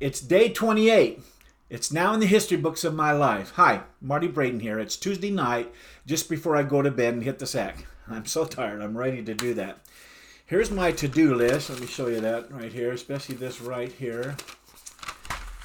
It's day 28. It's now in the history books of my life. Hi, Marty Braden here. It's Tuesday night, just before I go to bed and hit the sack. I'm so tired. I'm ready to do that. Here's my to-do list. Let me show you that right here, especially this right here.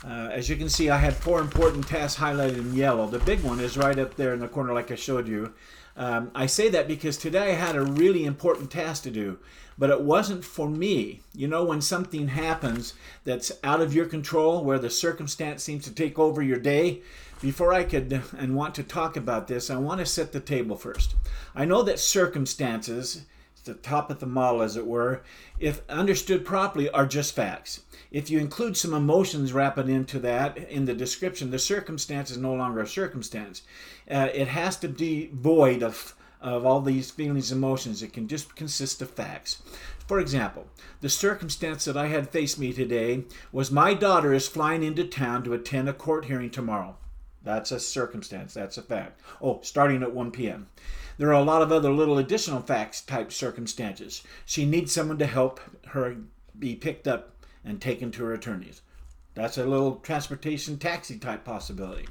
As you can see, I had 4 important tasks highlighted in yellow. The big one is right up there in the corner like I showed you. I say that because today I had a really important task to do, but it wasn't for me. You know, when something happens that's out of your control, where the circumstance seems to take over your day, before I could and want to talk about this, I want to set the table first. I know that circumstances, the top of the model as it were, if understood properly, are just facts. If you include some emotions wrapped into that in the description, the circumstance is no longer a circumstance. It has to be void of all these feelings and emotions. It can just consist of facts. For example, the circumstance that I had faced me today was my daughter is flying into town to attend a court hearing tomorrow. That's a circumstance. That's a fact. Oh, starting at 1 p.m. There are a lot of other little additional facts type circumstances. She needs someone to help her be picked up and taken to her attorneys. That's a little transportation taxi type possibility.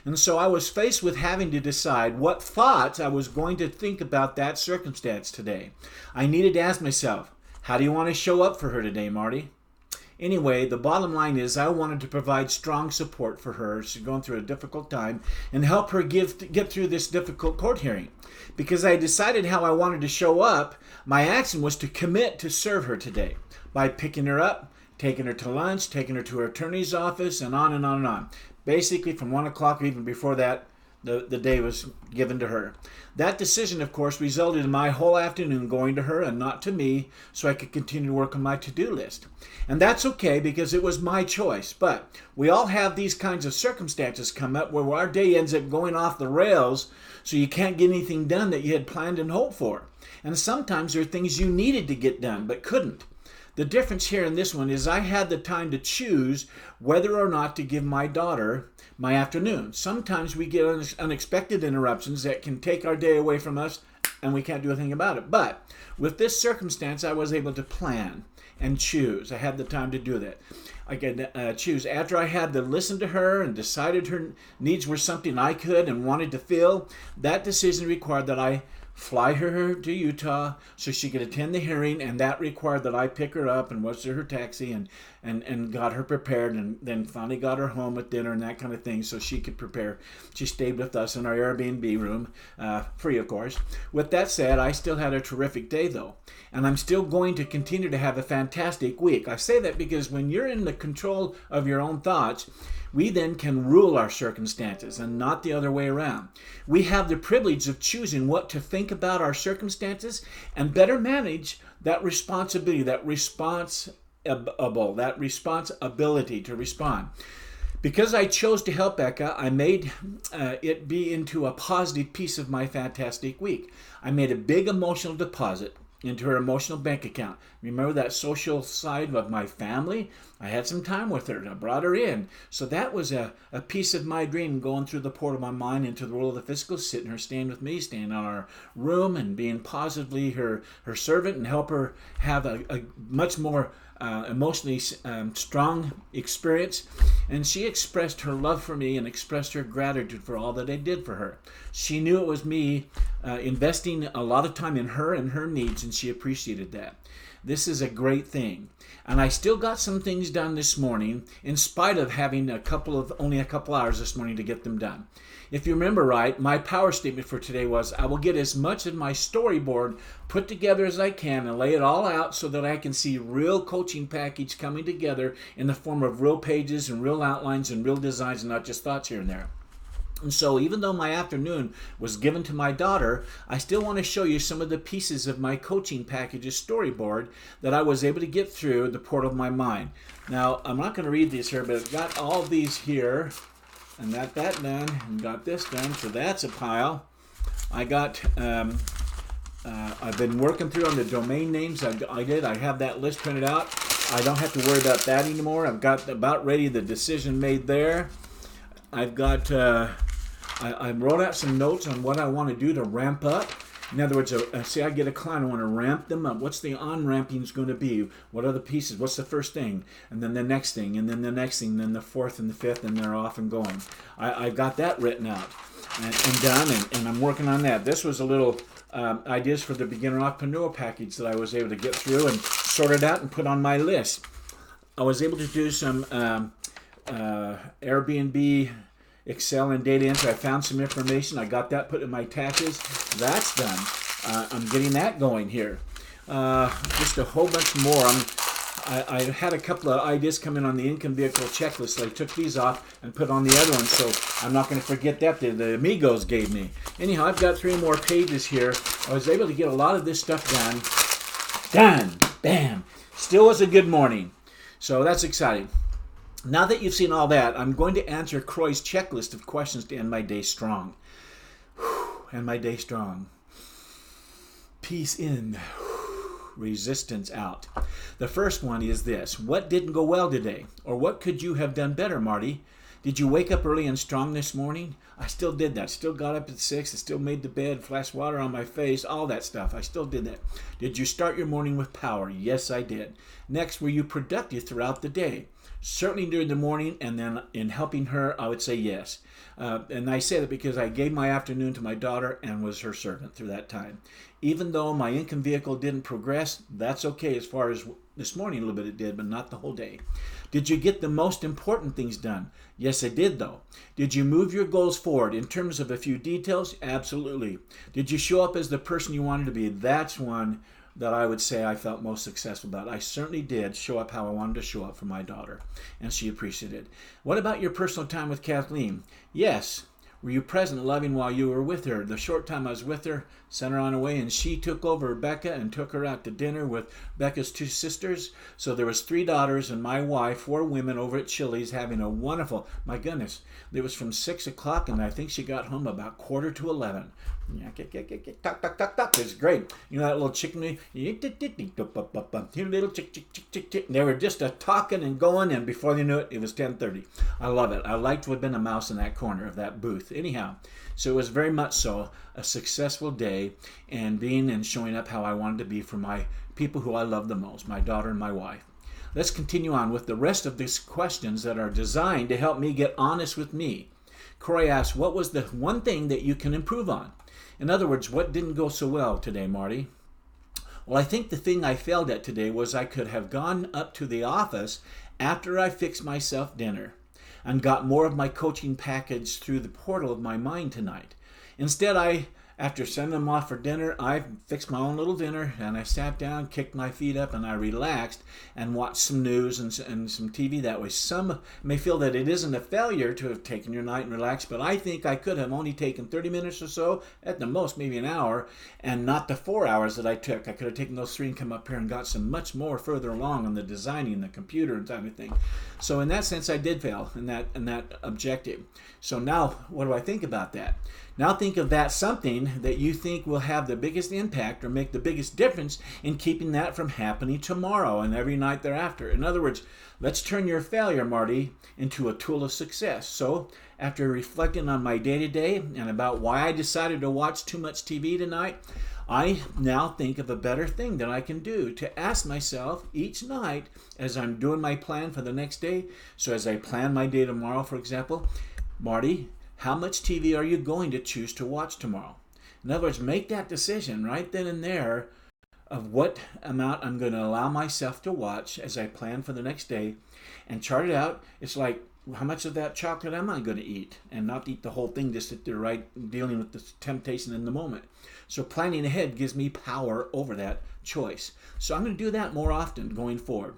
And so I was faced with having to decide what thoughts I was going to think about that circumstance today. I needed to ask myself, how do you want to show up for her today, Marty? Anyway, the bottom line is I wanted to provide strong support for her. She's going through a difficult time and help her get through this difficult court hearing. Because I decided how I wanted to show up, my action was to commit to serve her today by picking her up, taking her to lunch, taking her to her attorney's office, and on and on and on. Basically, from 1 o'clock or even before that, the day was given to her. That decision, of course, resulted in my whole afternoon going to her and not to me, so I could continue to work on my to-do list. And that's okay because it was my choice. But we all have these kinds of circumstances come up where our day ends up going off the rails, so you can't get anything done that you had planned and hoped for. And sometimes there are things you needed to get done but couldn't. The difference here in this one is I had the time to choose whether or not to give my daughter my afternoon. Sometimes we get unexpected interruptions that can take our day away from us and we can't do a thing about it. But with this circumstance, I was able to plan and choose. I had the time to do that. I could choose. After I had to listen to her and decided her needs were something I could and wanted to fill, that decision required that I fly her to Utah so she could attend the hearing, and that required that I pick her up and was to her taxi and got her prepared, and then finally got her home at dinner and that kind of thing so she could prepare. She stayed with us in our Airbnb room, free of course. With that said, I still had a terrific day though, and I'm still going to continue to have a fantastic week. I say that because when you're in the control of your own thoughts, we then can rule our circumstances and not the other way around. We have the privilege of choosing what to think about our circumstances and better manage that responsibility, that responsibility to respond. Because I chose to help Becca, I made it be into a positive piece of my fantastic week. I made a big emotional deposit into her emotional bank account. Remember that social side of my family? I had some time with her and I brought her in. So that was a piece of my dream going through the port of my mind into the world of the physical, sitting her, staying with me, staying in our room and being positively her servant and help her have a much more emotionally strong experience. And she expressed her love for me and expressed her gratitude for all that I did for her. She knew it was me investing a lot of time in her and her needs, and she appreciated that. This is a great thing. And I still got some things done this morning in spite of having only a couple hours this morning to get them done. If you remember right, my power statement for today was I will get as much of my storyboard put together as I can and lay it all out so that I can see real coaching package coming together in the form of real pages and real outlines and real designs and not just thoughts here and there. And so even though my afternoon was given to my daughter, I still want to show you some of the pieces of my coaching packages storyboard that I was able to get through the port of my mind. Now, I'm not going to read these here, but I've got all these here and got that done and got this done, so that's a pile. I got, I've been working through on the domain names. I have that list printed out. I don't have to worry about that anymore. I've got about ready the decision made there. I've got I wrote out some notes on what I want to do to ramp up In other words, say I get a client, I want to ramp them up. What's the on-ramping is going to be? What are the pieces? What's the first thing? And then the next thing, and then the next thing, then the fourth and the fifth, and they're off and going. I've got that written out and done, and I'm working on that. This was a little ideas for the beginner entrepreneur package that I was able to get through and sort it out and put on my list. I was able to do some Airbnb, Excel, and data entry. I found some information. I got that put in my taxes. That's done. I'm getting that going here. Just a whole bunch more. I had a couple of ideas come in on the income vehicle checklist. So I took these off and put on the other one, so I'm not going to forget that the Amigos gave me. Anyhow, I've got 3 more pages here. I was able to get a lot of this stuff done. Done. Bam. Still was a good morning. So that's exciting. Now that you've seen all that, I'm going to answer Croy's checklist of questions to end my day strong. End my day strong. Peace in. Resistance out. The first one is this. What didn't go well today? Or what could you have done better, Marty? Did you wake up early and strong this morning? I still did that. Still got up at 6. I still made the bed, flashed water on my face, all that stuff. I still did that. Did you start your morning with power? Yes, I did. Next, were you productive throughout the day? Certainly during the morning, and then in helping her, I would say yes. And I say that because I gave my afternoon to my daughter and was her servant through that time. Even though my income vehicle didn't progress, that's okay. As far as this morning, a little bit it did, but not the whole day. Did you get the most important things done? Yes, I did, though. Did you move your goals forward in terms of a few details? Absolutely. Did you show up as the person you wanted to be? That's one that I would say I felt most successful about. I certainly did show up how I wanted to show up for my daughter, and she appreciated it. What about your personal time with Kathleen? Yes. Were you present, loving while you were with her? The short time I was with her, sent her on her way, and she took over Becca and took her out to dinner with Becca's 2 sisters. So there was 3 daughters and my wife, 4 women over at Chili's having a wonderful, my goodness, it was from 6 o'clock, and I think she got home about 10:45. Yeah, tuck, tuck, tuck, tuck. It was great. You know that little chicken? Little chick, chick, chick, chick, chick. They were just talking and going, and before they knew it, it was 10:30. I love it. I liked to have been a mouse in that corner of that booth. Anyhow, so it was very much so a successful day, and being and showing up how I wanted to be for my people who I love the most, my daughter and my wife. Let's continue on with the rest of these questions that are designed to help me get honest with me. Croy asks, what was the one thing that you can improve on? In other words, what didn't go so well today, Marty? Well, I think the thing I failed at today was I could have gone up to the office after I fixed myself dinner and got more of my coaching package through the portal of my mind tonight. Instead, after sending them off for dinner, I fixed my own little dinner, and I sat down, kicked my feet up, and I relaxed and watched some news and some TV that way. Some may feel that it isn't a failure to have taken your night and relaxed, but I think I could have only taken 30 minutes or so, at the most maybe an hour, and not the 4 hours that I took. I could have taken those 3 and come up here and got some much more further along on the designing, the computer and type of thing. So in that sense, I did fail in that objective. So now, what do I think about that? Now think of that something that you think will have the biggest impact or make the biggest difference in keeping that from happening tomorrow and every night thereafter. In other words, let's turn your failure, Marty, into a tool of success. So after reflecting on my day-to-day and about why I decided to watch too much TV tonight, I now think of a better thing that I can do to ask myself each night as I'm doing my plan for the next day. So as I plan my day tomorrow, for example, Marty, how much TV are you going to choose to watch tomorrow? In other words, make that decision right then and there of what amount I'm going to allow myself to watch as I plan for the next day and chart it out. It's like, how much of that chocolate am I going to eat? And not eat the whole thing, just sit there right dealing with the temptation in the moment. So planning ahead gives me power over that choice. So I'm going to do that more often going forward.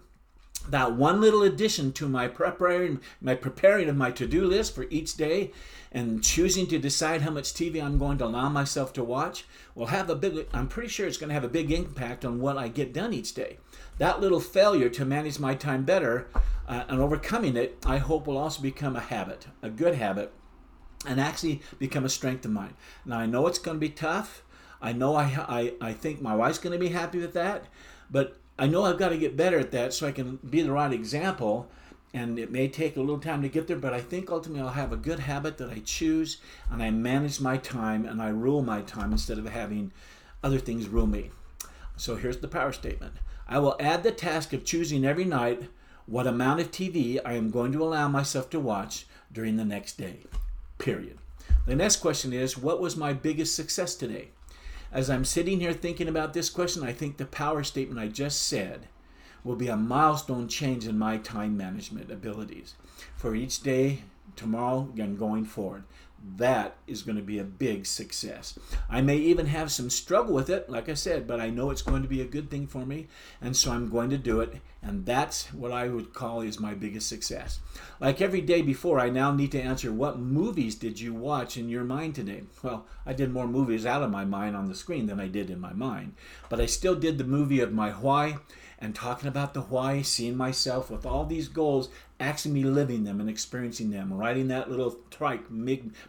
That one little addition to my preparing of my to-do list for each day and choosing to decide how much TV I'm going to allow myself to watch will have I'm pretty sure it's going to have a big impact on what I get done each day. That little failure to manage my time better and overcoming it, I hope will also become a habit, a good habit, and actually become a strength of mine. Now, I know it's going to be tough. I know I think my wife's going to be happy with that, but I know I've got to get better at that so I can be the right example, and it may take a little time to get there, but I think ultimately I'll have a good habit that I choose, and I manage my time, and I rule my time instead of having other things rule me. So here's the power statement. I will add the task of choosing every night what amount of TV I am going to allow myself to watch during the next day. Period. The next question is, what was my biggest success today? As I'm sitting here thinking about this question, I think the power statement I just said will be a milestone change in my time management abilities for each day, tomorrow, and going forward. That is going to be a big success. I may even have some struggle with it, like I said, but I know it's going to be a good thing for me, and so I'm going to do it, and that's what I would call is my biggest success. Like every day before, I now need to answer, what movies did you watch in your mind today? Well, I did more movies out of my mind on the screen than I did in my mind, but I still did the movie of my why, and talking about the why, seeing myself with all these goals, actually living them and experiencing them, riding that little trike,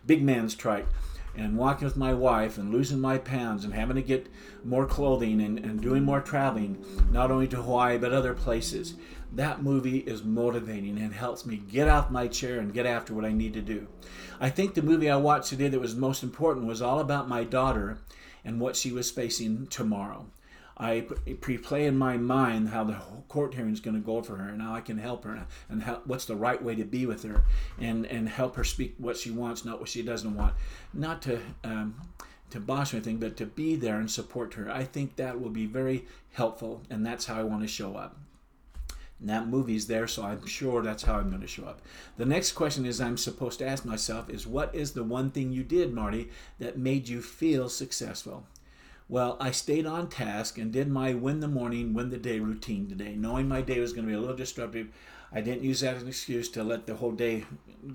big man's trike, and walking with my wife and losing my pounds and having to get more clothing and doing more traveling, not only to Hawaii but other places. That movie is motivating and helps me get off my chair and get after what I need to do. I think the movie I watched today that was most important was all about my daughter and what she was facing tomorrow. I pre-play in my mind how the court hearing is going to go for her and how I can help her and what's the right way to be with her and help her speak what she wants, not what she doesn't want. Not to bosh or anything, but to be there and support her. I think that will be very helpful, and that's how I want to show up. And that movie's there, so I'm sure that's how I'm going to show up. The next question is I'm supposed to ask myself is, what is the one thing you did, Marty, that made you feel successful? Well, I stayed on task and did my win the morning, win the day routine today. Knowing my day was going to be a little disruptive, I didn't use that as an excuse to let the whole day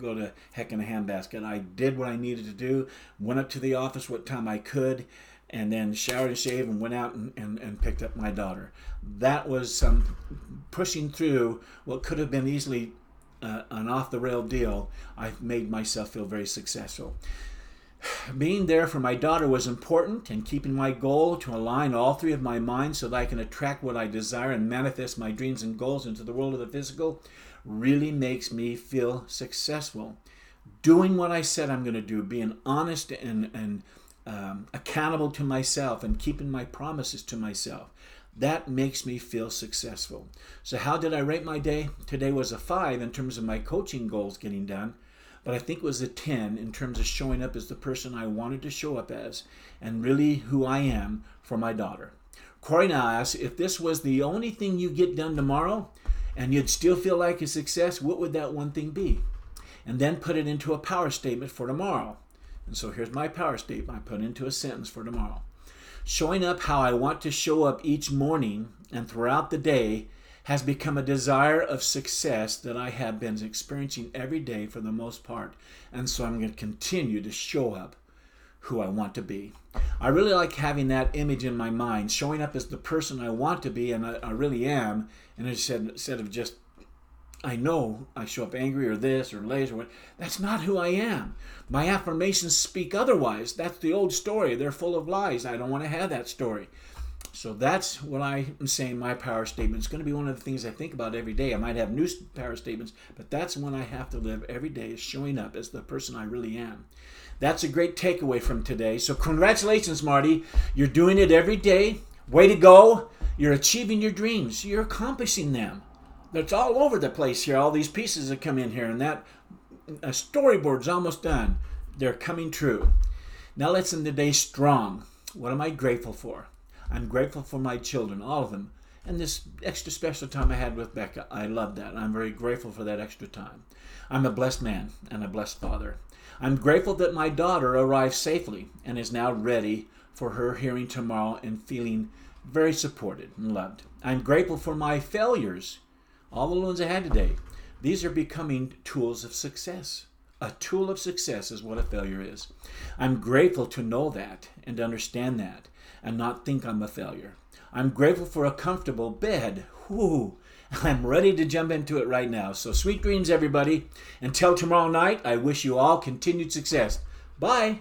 go to heck in a handbasket. I did what I needed to do, went up to the office what time I could, and then showered and shaved and went out and picked up my daughter. That was some pushing through what could have been easily an off-the-rail deal. I've made myself feel very successful. Being there for my daughter was important, and keeping my goal to align all three of my minds so that I can attract what I desire and manifest my dreams and goals into the world of the physical really makes me feel successful. Doing what I said I'm going to do, being honest and accountable to myself and keeping my promises to myself, that makes me feel successful. So how did I rate my day? Today was a 5 in terms of my coaching goals getting done. But I think it was a 10 in terms of showing up as the person I wanted to show up as and really who I am for my daughter. Corey now asks, if this was the only thing you get done tomorrow and you'd still feel like a success, what would that one thing be? And then put it into a power statement for tomorrow. And so here's my power statement. I put into a sentence for tomorrow. Showing up how I want to show up each morning and throughout the day has become a desire of success that I have been experiencing every day for the most part. And so I'm going to continue to show up who I want to be. I really like having that image in my mind, showing up as the person I want to be, and I really am. And instead of just, I know I show up angry or this or lazy or what, that's not who I am. My affirmations speak otherwise. That's the old story. They're full of lies. I don't want to have that story. So that's what I am saying my power statement. It's going to be one of the things I think about every day. I might have new power statements, but that's one I have to live every day, is showing up as the person I really am. That's a great takeaway from today. So congratulations, Marty. You're doing it every day. Way to go. You're achieving your dreams. You're accomplishing them. That's all over the place here. All these pieces that come in here, and that storyboard's almost done. They're coming true. Now let's end the day strong. What am I grateful for? I'm grateful for my children, all of them, and this extra special time I had with Becca. I love that. I'm very grateful for that extra time. I'm a blessed man and a blessed father. I'm grateful that my daughter arrived safely and is now ready for her hearing tomorrow and feeling very supported and loved. I'm grateful for my failures, all the ones I had today. These are becoming tools of success. A tool of success is what a failure is. I'm grateful to know that and to understand that and not think I'm a failure. I'm grateful for a comfortable bed. Whew. I'm ready to jump into it right now. So sweet dreams, everybody. Until tomorrow night, I wish you all continued success. Bye.